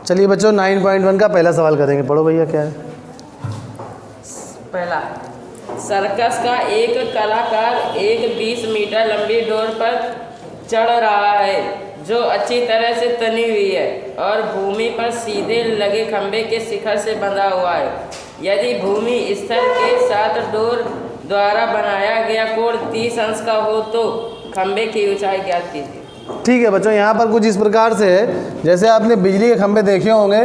चलिए बच्चों 9.1 का पहला सवाल करेंगे। पढ़ो भैया क्या है। पहला, सर्कस का एक कलाकार एक 20 मीटर लंबी डोर पर चढ़ रहा है जो अच्छी तरह से तनी हुई है और भूमि पर सीधे लगे खंभे के शिखर से बंधा हुआ है। यदि भूमि स्थल के साथ डोर द्वारा बनाया गया कोण 30 अंश का हो तो खंभे की ऊंचाई ज्ञात कीजिए। ठीक है बच्चों, यहाँ पर कुछ इस प्रकार से है, जैसे आपने बिजली के खंभे देखे होंगे,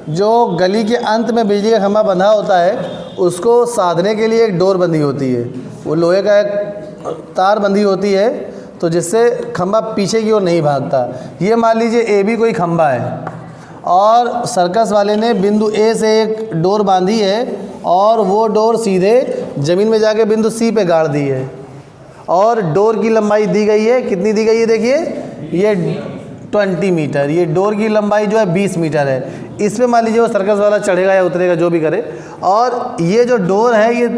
जो गली के अंत में बिजली का खंभा बंधा होता है उसको साधने के लिए एक डोर बंधी होती है, वो लोहे का एक तार बंधी होती है, तो जिससे खंभा पीछे की ओर नहीं भागता। ये मान लीजिए ए बी कोई खंभा है और सर्कस वाले ने बिंदु ए से एक डोर बांधी है और वो डोर सीधे ज़मीन में जाके बिंदु सी पे गाड़ दी है और डोर की लंबाई दी गई है, कितनी दी गई है देखिए, ये 20 मीटर। ये डोर की लंबाई जो है 20 मीटर है। इसमें मान लीजिए वो सर्कस वाला चढ़ेगा या उतरेगा जो भी करे, और ये जो डोर है ये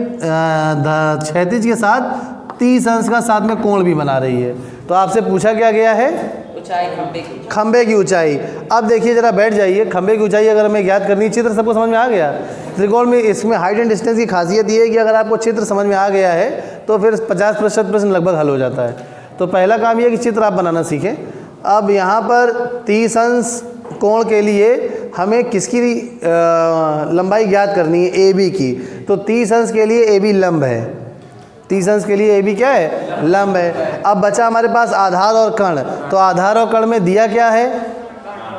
क्षैतिज के साथ 30 अंश का साथ में कोण भी बना रही है। तो आपसे पूछा क्या गया है, ऊंचाई खंभे की ऊंचाई। अब देखिए जरा बैठ जाइए, खंभे की ऊंचाई अगर हमें ज्ञात करनी है, चित्र सबको समझ में आ गया। त्रिकोण में इसमें हाइट एंड डिस्टेंस की खासियत ये है कि अगर आपको चित्र समझ में आ गया है तो फिर 50% प्रश्न लगभग हल हो जाता है। तो पहला काम ये है कि चित्र आप बनाना सीखें। अब यहाँ पर 30 अंश कोण के लिए हमें किसकी लंबाई ज्ञात करनी है, ए बी की। तो 30 अंश के लिए ए बी लंब है, 30 अंश के लिए ए बी क्या है, लंब है। अब बचा हमारे पास आधार और कर्ण, तो आधार और कर्ण में दिया क्या है,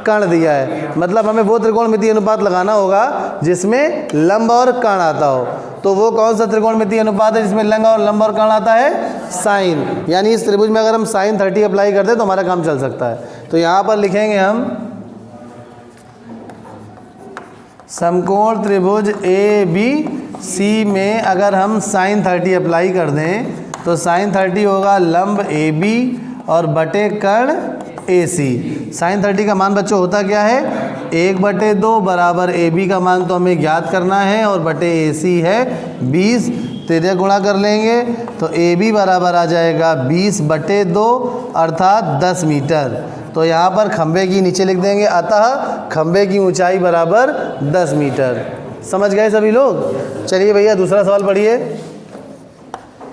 कर्ण दिया है, मतलब हमें वो त्रिकोणमितीय अनुपात लगाना होगा जिसमें लंब और कर्ण आता हो। तो वो कौन सा त्रिकोणमितीय अनुपात है जिसमें लंब और कर्ण आता है, साइन। यानी इस त्रिभुज में अगर हम sin 30 अप्लाई करते हैं तो हमारा काम चल सकता है। तो यहाँ पर लिखेंगे हम समकोण त्रिभुज ए बी सी में अगर हम sin 30 अप्लाई कर दें तो sin 30 होगा लंब ए बी और बटे कर्ण ए सी। sin 30 का मान बच्चों होता क्या है, 1/2 बराबर ए बी का मान तो हमें ज्ञात करना है और बटे ए सी है 20, तेरे गुणा कर लेंगे तो ए बी बराबर आ जाएगा 20/2 अर्थात 10 मीटर। तो यहाँ पर खंभे की नीचे लिख देंगे, अतः खंभे की ऊंचाई बराबर 10 मीटर। समझ गए सभी लोग। चलिए भैया दूसरा सवाल पढ़िए।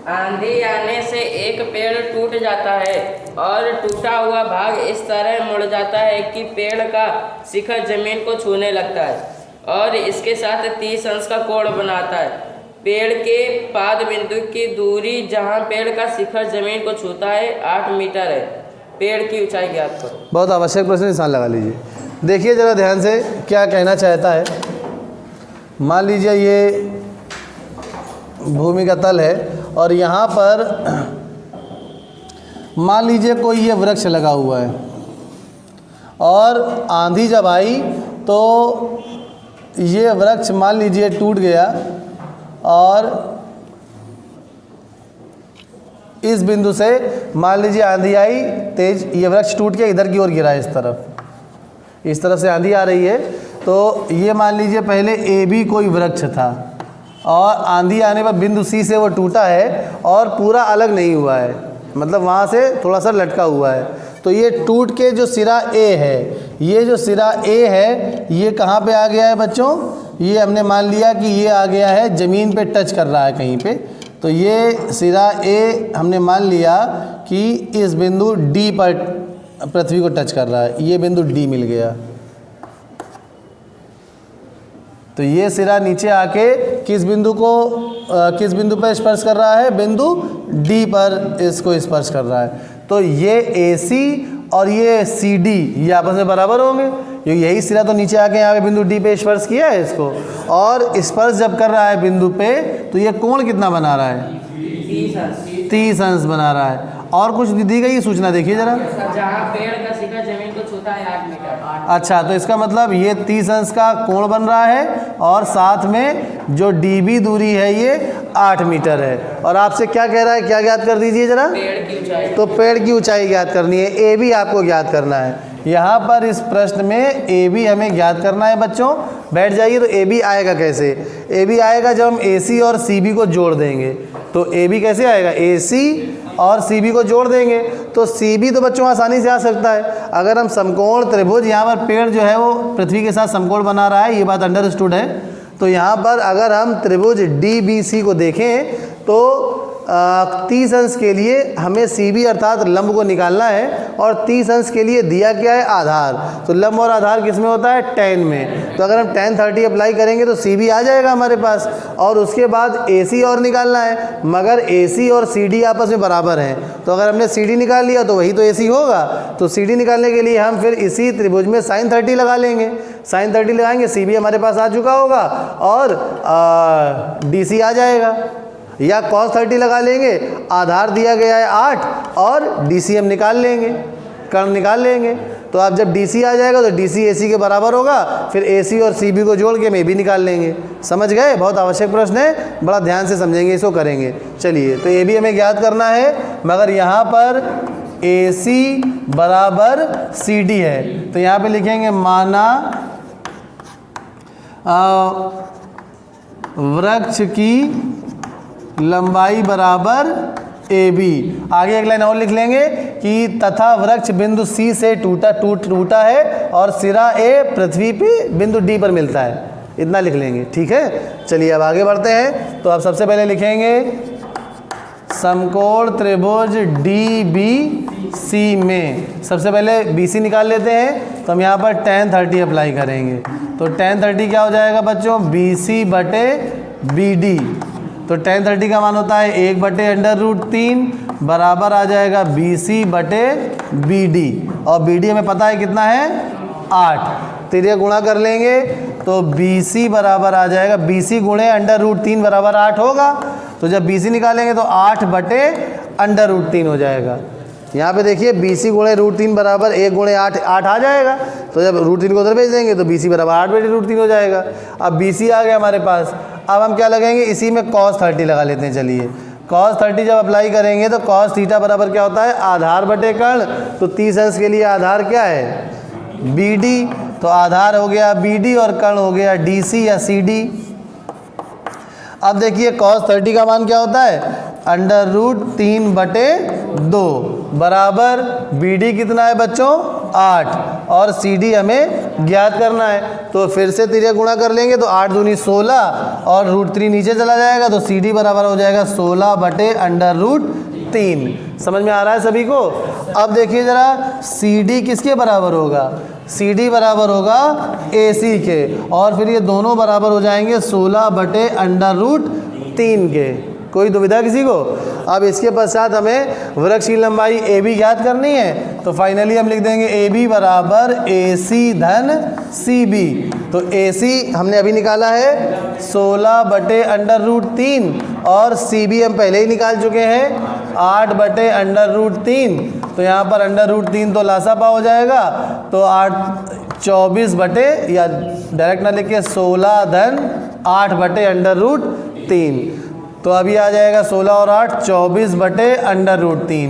आंधी आने से एक पेड़ टूट जाता है और टूटा हुआ भाग इस तरह मुड़ जाता है कि पेड़ का शिखर जमीन को छूने लगता है और इसके साथ 30 अंश का कोण बनाता है। पेड़ के पाद बिंदु की दूरी जहां पेड़ का शिखर जमीन को छूता है 8 मीटर है। पेड़ की ऊंचाई ज्ञात करो। बहुत आवश्यक प्रश्न, निशान लगा लीजिए। देखिए जरा ध्यान से क्या कहना चाहता है। मान लीजिए ये भूमि का तल है और यहाँ पर मान लीजिए कोई ये वृक्ष लगा हुआ है और आंधी जब आई तो ये वृक्ष मान लीजिए टूट गया और इस बिंदु से मान लीजिए आंधी आई तेज, ये वृक्ष टूट के इधर की ओर गिरा, इस तरफ से आंधी आ रही है। तो ये मान लीजिए पहले ए बी कोई वृक्ष था और आंधी आने पर बिंदु सी से वो टूटा है और पूरा अलग नहीं हुआ है, मतलब वहाँ से थोड़ा सा लटका हुआ है। तो ये टूट के जो सिरा ए है, ये जो सिरा ए है ये कहाँ पे आ गया है बच्चों, ये हमने मान लिया कि ये आ गया है ज़मीन पे टच कर रहा है कहीं पे। तो ये सिरा ए हमने मान लिया कि इस बिंदु डी पर पृथ्वी को टच कर रहा है, ये बिंदु डी मिल गया। तो ये सिरा नीचे आके किस बिंदु पर स्पर्श कर रहा है, बिंदु डी पर इसको स्पर्श कर रहा है। तो ये ए सी और ये सी डी ये आपस में बराबर होंगे, क्योंकि यही सिरा तो नीचे आके यहाँ पे बिंदु डी पे स्पर्श किया है इसको, और स्पर्श जब कर रहा है बिंदु पे तो ये कोण कितना बना रहा है, 30 अंश बना रहा है। और कुछ दी गई सूचना देखिए जरा, जहाँ पेड़ का शिखर जमीन को छूता है 8 मीटर। अच्छा, तो इसका मतलब ये 30 अंश का कोण बन रहा है और साथ में जो डीबी दूरी है ये 8 मीटर है। और आपसे क्या कह रहा है, क्या ज्ञात कर दीजिए जरा, पेड़ की ऊंचाई। तो पेड़ की ऊंचाई ज्ञात करनी है, ए बी आपको ज्ञात करना है। यहाँ पर इस प्रश्न में ए बी हमें ज्ञात करना है बच्चों। बैठ जाइए। तो ए बी आएगा कैसे, ए बी आएगा जब हम ए सी और सी बी को जोड़ देंगे। तो ए बी कैसे आएगा, ए सी और CB को जोड़ देंगे तो CB तो बच्चों आसानी से आ सकता है। अगर हम समकोण त्रिभुज, यहाँ पर पेड़ जो है वो पृथ्वी के साथ समकोण बना रहा है, ये बात अंडरस्टूड है। तो यहाँ पर अगर हम त्रिभुज DBC को देखें तो 30 अंश के लिए हमें CB अर्थात लंब को निकालना है और 30 अंश के लिए दिया क्या है, आधार। तो लंब और आधार किस में होता है, tan में। तो अगर हम tan 30 अप्लाई करेंगे तो CB आ जाएगा हमारे पास। और उसके बाद AC और निकालना है, मगर AC और CD आपस में बराबर हैं। तो अगर हमने CD निकाल लिया तो वही तो AC होगा। तो CD निकालने के लिए हम फिर इसी त्रिभुज में sin 30 लगा लेंगे। sin 30 लगाएंगे, CB हमारे पास आ चुका होगा और DC आ जाएगा। या cos 30 लगा लेंगे, आधार दिया गया है 8 और DC हम निकाल लेंगे, कर्ण निकाल लेंगे। तो अब जब DC आ जाएगा तो DC AC के बराबर होगा, फिर AC और CB को जोड़ के हम AB निकाल लेंगे। समझ गए? बहुत आवश्यक प्रश्न है, बड़ा ध्यान से समझेंगे, इसको करेंगे। चलिए, तो AB हमें ज्ञात करना है, मगर यहाँ पर AC बराबर CD है। तो यहाँ पे लिखेंगे माना वृक्ष की लंबाई बराबर AB। आगे एक लाइन और लिख लेंगे कि तथा वृक्ष बिंदु C से टूटा है और सिरा A पृथ्वी पे बिंदु D पर मिलता है। इतना लिख लेंगे, ठीक है। चलिए अब आगे बढ़ते हैं। तो अब सबसे पहले लिखेंगे समकोण त्रिभुज DBC में सबसे पहले BC निकाल लेते हैं। तो हम यहाँ पर tan 30 अप्लाई करेंगे। तो tan 30 क्या हो जाएगा बच्चों, BC बटे BD। तो tan 30 का मान होता है 1/√3 बराबर आ जाएगा BC बटे BD। और BD हमें पता है कितना है, 8। तो ये गुणा कर लेंगे तो BC बराबर आ जाएगा, BC गुणे √3 बराबर 8 होगा। तो जब BC निकालेंगे तो 8/√3 हो जाएगा। यहाँ पे देखिए BC गुणे √3 बराबर 1 गुणे 8 आ जाएगा। तो जब √3 को उधर भेज देंगे तो BC बराबर 8/√3 हो जाएगा। अब BC आ गया हमारे पास। अब हम क्या लगाएंगे, इसी में cos 30 लगा लेते हैं। चलिए, cos 30 जब अप्लाई करेंगे तो cos थीटा बराबर क्या होता है, आधार बटे कर्ण। तो 30 अंश के लिए आधार क्या है, BD। तो आधार हो गया BD और कर्ण हो गया DC या CD। अब देखिए cos 30 का मान क्या होता है, √3/2 बराबर BD कितना है बच्चों, 8 और CD हमें ज्ञात करना है। तो फिर से तिर्यक गुणा कर लेंगे तो 8 दूनी 16 और √3 नीचे चला जाएगा तो CD बराबर हो जाएगा 16/√3। समझ में आ रहा है सभी को? अब देखिए ज़रा CD किसके बराबर होगा, CD बराबर होगा AC के, और फिर ये दोनों बराबर हो जाएंगे 16/√3 के। कोई दुविधा किसी को? अब इसके पश्चात हमें वृक्ष की लंबाई AB ज्ञात करनी है। तो फाइनली हम लिख देंगे AB बराबर AC धन CB। तो AC हमने अभी निकाला है 16/√3 और CB हम पहले ही निकाल चुके हैं 8/√3। तो यहाँ पर √3 तो लासापा हो जाएगा। तो 24 बटे, या डायरेक्ट ना लिखिए 16 धन 8/√3। तो अभी आ जाएगा 16 और 8 24/√3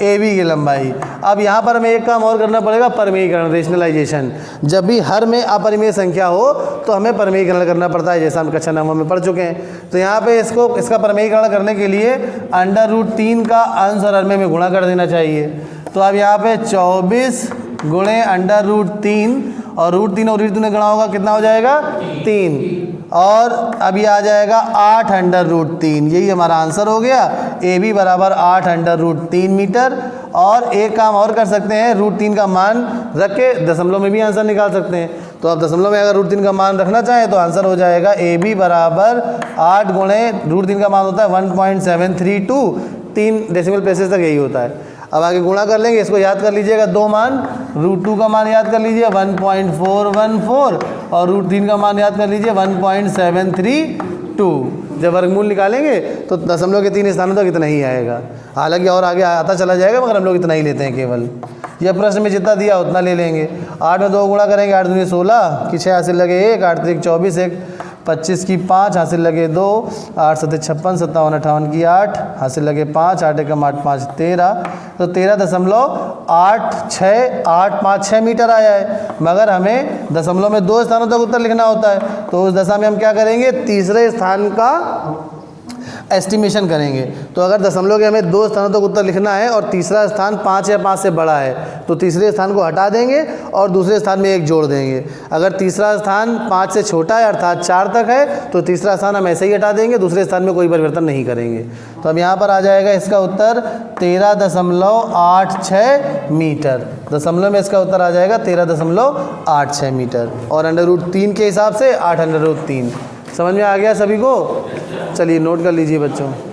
AB की लंबाई। अब यहाँ पर हमें एक काम और करना पड़ेगा, परमीकरण, रेशनलाइजेशन। जब भी हर में अपरिमेय संख्या हो तो हमें परमीकरण करना पड़ता है, जैसा हम कक्षा 9 में पढ़ चुके हैं। तो यहाँ पे इसका परमीकरण करने के लिए √3 का अंश और हर में गुणा कर देना चाहिए। तो अब यहाँ पे 24 गुणे √3 और √3 और √3 गुणा होगा, कितना हो जाएगा, 3। और अभी आ जाएगा 8/√3। यही हमारा आंसर हो गया। AB बराबर 8/√3 मीटर। और एक काम और कर सकते हैं, √3 का मान रख के दशमलव में भी आंसर निकाल सकते हैं। तो अब दशमलव में अगर √3 का मान रखना चाहें तो आंसर हो जाएगा AB बराबर 8 गुणे √3 का मान होता है 1.732। 3 डेसिमल प्लेसेस तक यही होता है। अब आगे गुणा कर लेंगे, इसको याद कर लीजिएगा, दो मान, √2 का मान याद कर लीजिए 1.414 और √3 का मान याद कर लीजिए 1.732। जब वर्गमूल निकालेंगे तो दशमलव के 3 स्थानों तक इतना ही आएगा। हालांकि और आगे आता चला जाएगा, मगर हम लोग इतना ही लेते हैं केवल। यह प्रश्न में जितना दिया उतना ले लेंगे। 8 में 2 गुणा करेंगे, 8 दूनी 16 की 6 हासिल लगे 1, 8 3 24, 1 25 की 5 हासिल लगे 2, 8 7 56, 57 58 की 8 हासिल लगे 5, 8 एकम 8 5 13। तो 13.865 मीटर आया है। मगर हमें दशमलव में 2 स्थानों तक उत्तर लिखना होता है। तो उस दशा में हम क्या करेंगे, तीसरे स्थान का एस्टिमेशन करेंगे। तो अगर दशमलव के हमें 2 स्थानों तक उत्तर लिखना है और तीसरा स्थान 5 या 5 से बड़ा है तो तीसरे स्थान को हटा देंगे और दूसरे स्थान में 1 जोड़ देंगे। अगर तीसरा स्थान 5 से छोटा है अर्थात 4 तक है तो तीसरा स्थान हम ऐसे ही हटा देंगे, दूसरे स्थान में कोई परिवर्तन नहीं करेंगे। तो अब यहाँ पर आ जाएगा इसका उत्तर 13.86 मीटर। दशमलव में इसका उत्तर आ जाएगा 13.86 मीटर और √3 के हिसाब से 8 √3। समझ में आ गया सभी को? चलिए नोट कर लीजिए बच्चों।